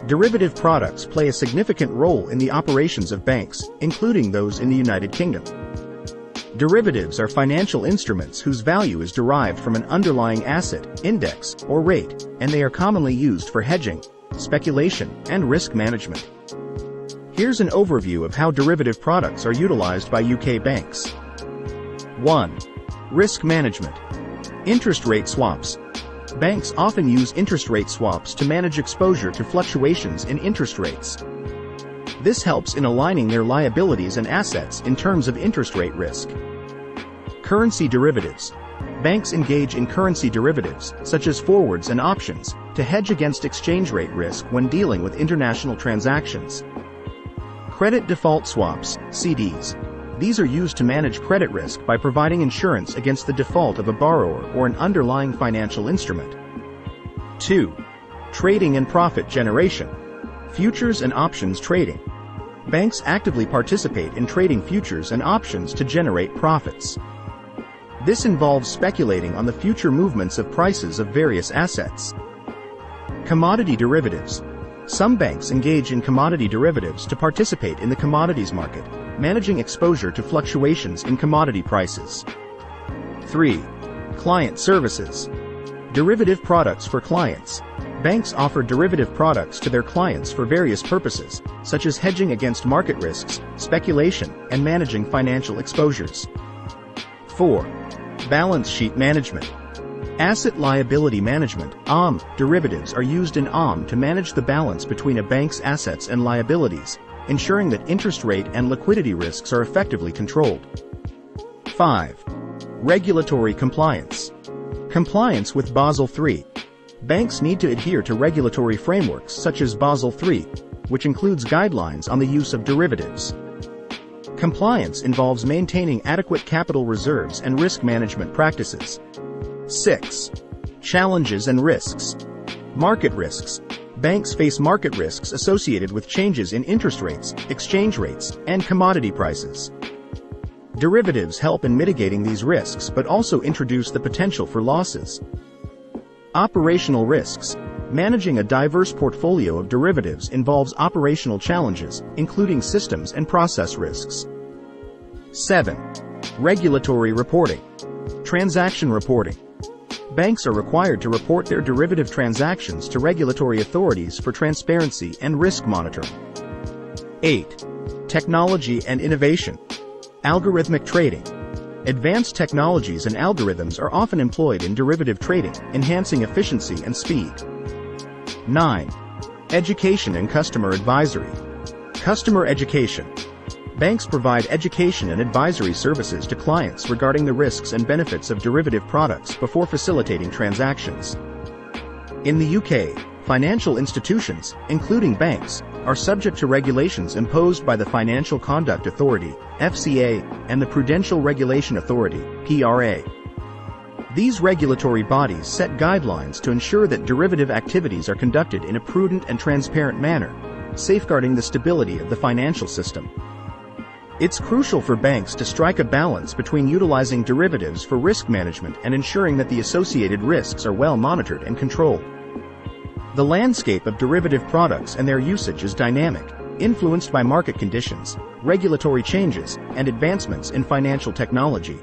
Derivative products play a significant role in the operations of banks, including those in the United Kingdom. Derivatives are financial instruments whose value is derived from an underlying asset, index, or rate, and they are commonly used for hedging, speculation, and risk management. Here's an overview of how derivative products are utilized by UK banks. 1. Risk management. Interest rate swaps. Banks often use interest rate swaps to manage exposure to fluctuations in interest rates. This helps in aligning their liabilities and assets in terms of interest rate risk. Currency derivatives. Banks engage in currency derivatives, such as forwards and options, to hedge against exchange rate risk when dealing with international transactions. Credit default swaps, CDs. These are used to manage credit risk by providing insurance against the default of a borrower or an underlying financial instrument. 2. Trading and profit generation. Futures and options trading. Banks actively participate in trading futures and options to generate profits. This involves speculating on the future movements of prices of various assets. Commodity derivatives. Some banks engage in commodity derivatives to participate in the commodities market, managing exposure to fluctuations in commodity prices. 3. Client services. Derivative products for clients. Banks offer derivative products to their clients for various purposes, such as hedging against market risks, speculation, and managing financial exposures. 4. Balance sheet management. Asset liability management, ALM, derivatives are used in ALM to manage the balance between a bank's assets and liabilities, ensuring that interest rate and liquidity risks are effectively controlled. 5. Regulatory compliance. Compliance with Basel III. Banks need to adhere to regulatory frameworks such as Basel III, which includes guidelines on the use of derivatives. Compliance involves maintaining adequate capital reserves and risk management practices. 6. Challenges and risks. Market risks. Banks face market risks associated with changes in interest rates, exchange rates, and commodity prices. Derivatives help in mitigating these risks but also introduce the potential for losses. Operational risks. Managing a diverse portfolio of derivatives involves operational challenges, including systems and process risks. 7. Regulatory reporting. Transaction reporting. Banks are required to report their derivative transactions to regulatory authorities for transparency and risk monitoring. 8. Technology and innovation. Algorithmic trading. Advanced technologies and algorithms are often employed in derivative trading, enhancing efficiency and speed. 9. Education and customer advisory. Customer education. Banks provide education and advisory services to clients regarding the risks and benefits of derivative products before facilitating transactions. In the UK, financial institutions, including banks, are subject to regulations imposed by the Financial Conduct Authority, FCA, and the Prudential Regulation Authority, PRA. These regulatory bodies set guidelines to ensure that derivative activities are conducted in a prudent and transparent manner, safeguarding the stability of the financial system. It's crucial for banks to strike a balance between utilizing derivatives for risk management and ensuring that the associated risks are well monitored and controlled. The landscape of derivative products and their usage is dynamic, influenced by market conditions, regulatory changes, and advancements in financial technology.